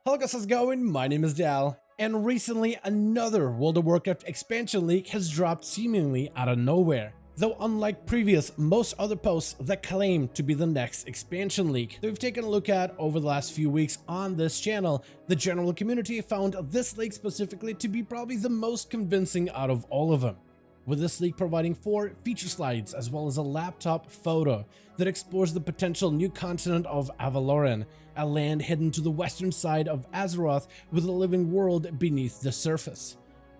Hello guys, how's it going? My name is Dal, and recently another World of Warcraft expansion leak has dropped seemingly out of nowhere. Though unlike previous most other posts that claim to be the next expansion leak that we've taken a look at over the last few weeks on this channel, the general community found this leak specifically to be probably the most convincing out of all of them, with this leak providing 4 feature slides as well as a laptop photo that explores the potential new continent of Dalaran, a land hidden to the western side of Azeroth with a living world beneath the surface.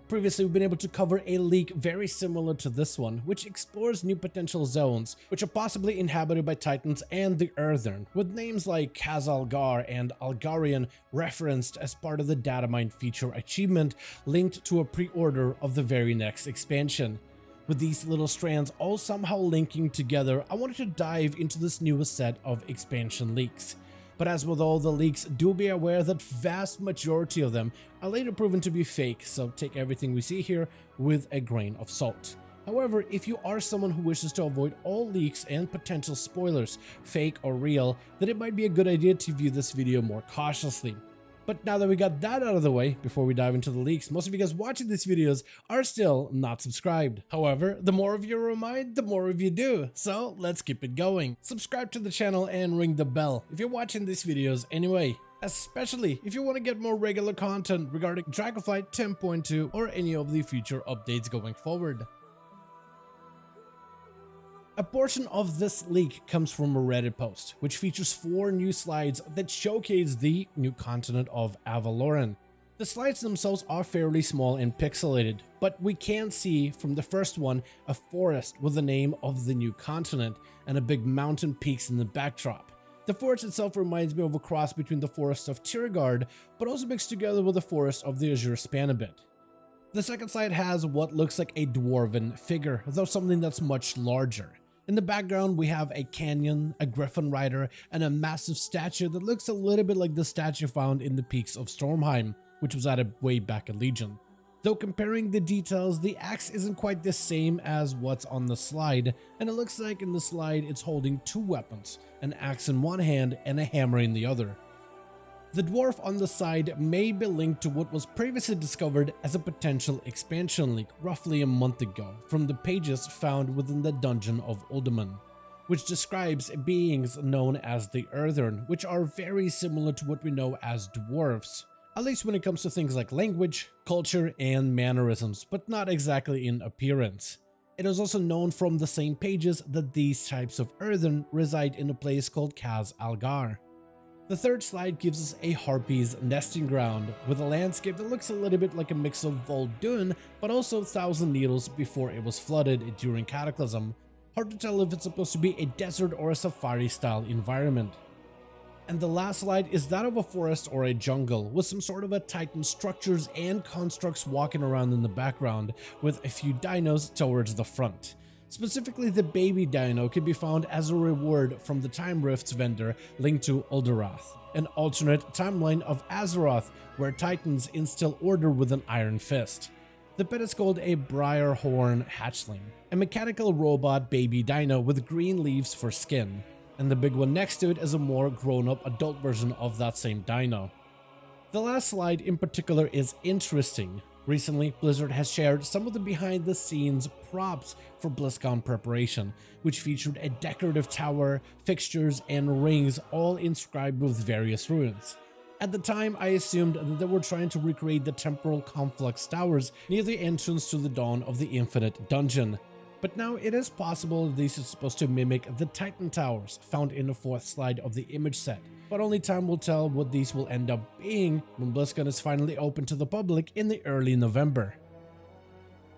Previously, we've been able to cover a leak very similar to this one, which explores new potential zones, which are possibly inhabited by Titans and the Earthern, with names like Khazalgar and Algarian referenced as part of the Datamine feature achievement linked to a pre-order of the very next expansion. With these little strands all somehow linking together, I wanted to dive into this newest set of expansion leaks. But as with all the leaks, do be aware that vast majority of them are later proven to be fake, so take everything we see here with a grain of salt. However, if you are someone who wishes to avoid all leaks and potential spoilers, fake or real, then it might be a good idea to view this video more cautiously. But now that we got that out of the way, before we dive into the leaks, most of you guys watching these videos are still not subscribed. However, the more of you remind, the more of you do, so let's keep it going. Subscribe to the channel and ring the bell if you're watching these videos anyway, especially if you want to get more regular content regarding Dragonflight 10.2 or any of the future updates going forward. A portion of this leak comes from a Reddit post, which features 4 new slides that showcase the new continent of Dalaran. The slides themselves are fairly small and pixelated, but we can see from the first one a forest with the name of the new continent and a big mountain peaks in the backdrop. The forest itself reminds me of a cross between the forest of Tirgard, but also mixed together with the forest of the Azure Span a bit. The second slide has what looks like a dwarven figure, though something that's much larger. In the background, we have a canyon, a griffin rider, and a massive statue that looks a little bit like the statue found in the peaks of Stormheim, which was added way back at Legion. Though comparing the details, the axe isn't quite the same as what's on the slide, and it looks like in the slide it's holding 2 weapons, an axe in one hand and a hammer in the other. The dwarf on the side may be linked to what was previously discovered as a potential expansion leak roughly a month ago from the pages found within the dungeon of Uldaman, which describes beings known as the Earthern, which are very similar to what we know as dwarves, at least when it comes to things like language, culture, and mannerisms, but not exactly in appearance. It is also known from the same pages that these types of Earthern reside in a place called Khazalgar. The third slide gives us a harpy's nesting ground, with a landscape that looks a little bit like a mix of Vol'dun, but also Thousand Needles before it was flooded during Cataclysm. Hard to tell if it's supposed to be a desert or a safari-style environment. And the last slide is that of a forest or a jungle, with some sort of a Titan structures and constructs walking around in the background, with a few dinos towards the front. Specifically, the baby dino can be found as a reward from the Time Rifts vendor linked to Ul'darath, an alternate timeline of Azeroth where Titans instill order with an iron fist. The pet is called a Briarhorn hatchling, a mechanical robot baby dino with green leaves for skin, and the big one next to it is a more grown-up adult version of that same dino. The last slide in particular is interesting. Recently, Blizzard has shared some of the behind-the-scenes props for BlizzCon preparation, which featured a decorative tower, fixtures, and rings all inscribed with various runes. At the time, I assumed that they were trying to recreate the temporal conflux towers near the entrance to the Dawn of the Infinite dungeon. But now it is possible that these are supposed to mimic the Titan Towers found in the 4th slide of the image set, but only time will tell what these will end up being when BlizzCon is finally open to the public in the early November.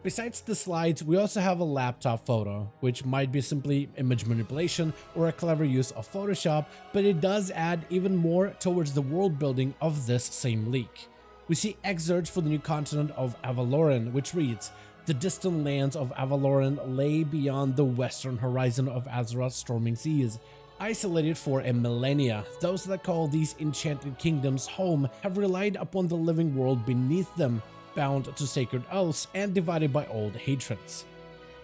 Besides the slides, we also have a laptop photo, which might be simply image manipulation or a clever use of Photoshop, but it does add even more towards the world building of this same leak. We see excerpts for the new continent of Dalaran, which reads, "The distant lands of Dalaran lay beyond the western horizon of Azeroth's storming seas. Isolated for a millennia, those that call these enchanted kingdoms home have relied upon the living world beneath them, bound to sacred oaths and divided by old hatreds."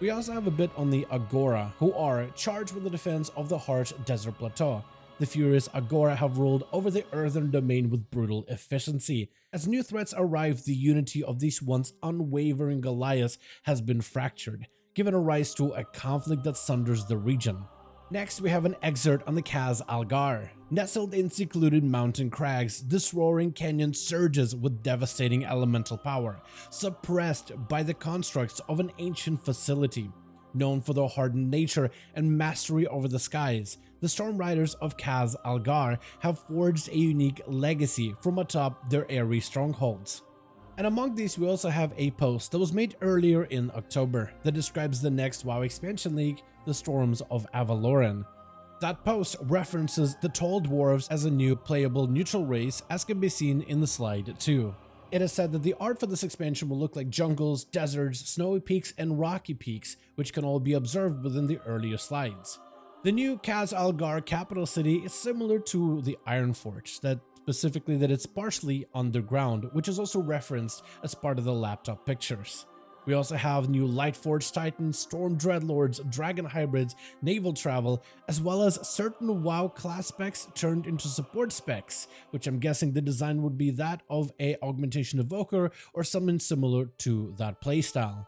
We also have a bit on the Agora, who are charged with the defense of the harsh desert plateau. the furious Agora have ruled over the earthen domain with brutal efficiency. As new threats arrive, the unity of these once unwavering Goliaths has been fractured, giving a rise to a conflict that sunders the region. Next, we have an excerpt on the Khaz Algar. Nestled in secluded mountain crags, this roaring canyon surges with devastating elemental power, suppressed by the constructs of an ancient facility. Known for their hardened nature and mastery over the skies, the Storm Riders of Khaz Algar have forged a unique legacy from atop their airy strongholds. And among these, we also have a post that was made earlier in October that describes the next WoW expansion league, the Storms of Avaloran. That post references the Tall Dwarves as a new playable neutral race, as can be seen in the slide too. It is said that the art for this expansion will look like jungles, deserts, snowy peaks, and rocky peaks, which can all be observed within the earlier slides. The new Khaz Algar capital city is similar to the Ironforge, specifically that it's partially underground, which is also referenced as part of the laptop pictures. We also have new Lightforge Titans, Storm Dreadlords, Dragon Hybrids, Naval Travel, as well as certain WoW class specs turned into support specs, which I'm guessing the design would be that of a Augmentation Evoker or something similar to that playstyle.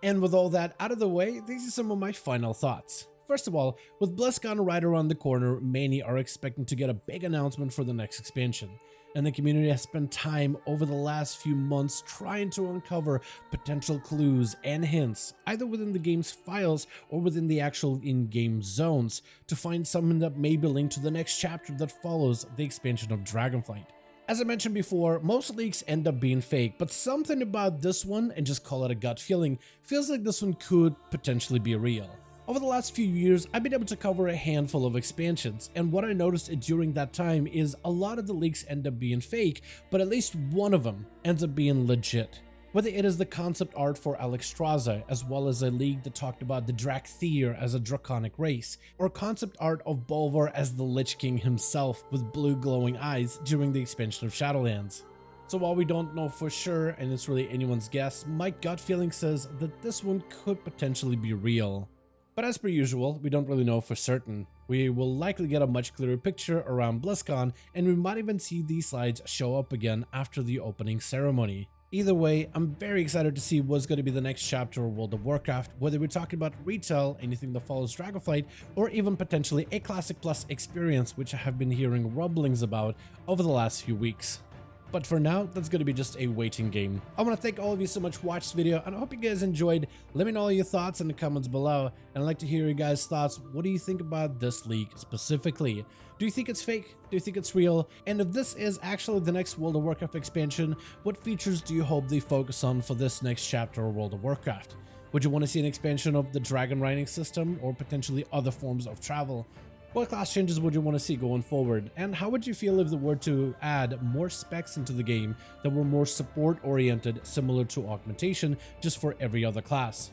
And with all that out of the way, these are some of my final thoughts. First of all, with BlizzCon right around the corner, many are expecting to get a big announcement for the next expansion, and the community has spent time over the last few months trying to uncover potential clues and hints, either within the game's files or within the actual in-game zones, to find something that may be linked to the next chapter that follows the expansion of Dragonflight. As I mentioned before, most leaks end up being fake, but something about this one, and just call it a gut feeling, feels like this one could potentially be real. Over the last few years, I've been able to cover a handful of expansions, and what I noticed during that time is a lot of the leaks end up being fake, but at least one of them ends up being legit. Whether it is the concept art for Alexstrasza, as well as a leak that talked about the Drakthir as a draconic race, or concept art of Bolvar as the Lich King himself with blue glowing eyes during the expansion of Shadowlands. So while we don't know for sure, and it's really anyone's guess, my gut feeling says that this one could potentially be real. But as per usual, we don't really know for certain. We will likely get a much clearer picture around BlizzCon, and we might even see these slides show up again after the opening ceremony. Either way, I'm very excited to see what's going to be the next chapter of World of Warcraft, whether we're talking about retail, anything that follows Dragonflight, or even potentially a Classic Plus experience, which I have been hearing rumblings about over the last few weeks. But for now, that's going to be just a waiting game. I want to thank all of you so much for watching this video, and I hope you guys enjoyed. Let me know all your thoughts in the comments below, and I'd like to hear your guys' thoughts. What do you think about this leak specifically? Do you think it's fake? Do you think it's real? And if this is actually the next World of Warcraft expansion, what features do you hope they focus on for this next chapter of World of Warcraft? Would you want to see an expansion of the dragon riding system, or potentially other forms of travel? What class changes would you want to see going forward, and how would you feel if they were to add more specs into the game that were more support oriented, similar to augmentation, just for every other class?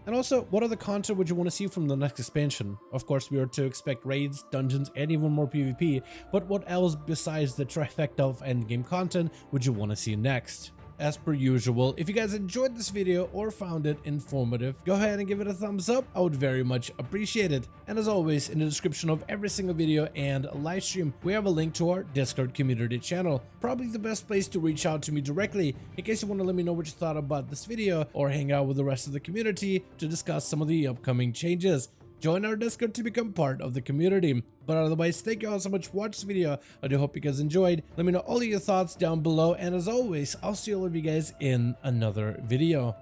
And also, what other content would you want to see from the next expansion? Of course, we are to expect raids, dungeons, and even more PvP, but what else besides the trifecta of endgame content would you want to see next? As per usual, if you guys enjoyed this video or found it informative, go ahead and give it a thumbs up. I would very much appreciate it. And as always, in the description of every single video and live stream, we have a link to our Discord community channel. Probably the best place to reach out to me directly in case you want to let me know what you thought about this video or hang out with the rest of the community to discuss some of the upcoming changes. Join our Discord to become part of the community. But otherwise, thank you all so much for watching this video. I do hope you guys enjoyed. Let me know all of your thoughts down below. And as always, I'll see all of you guys in another video.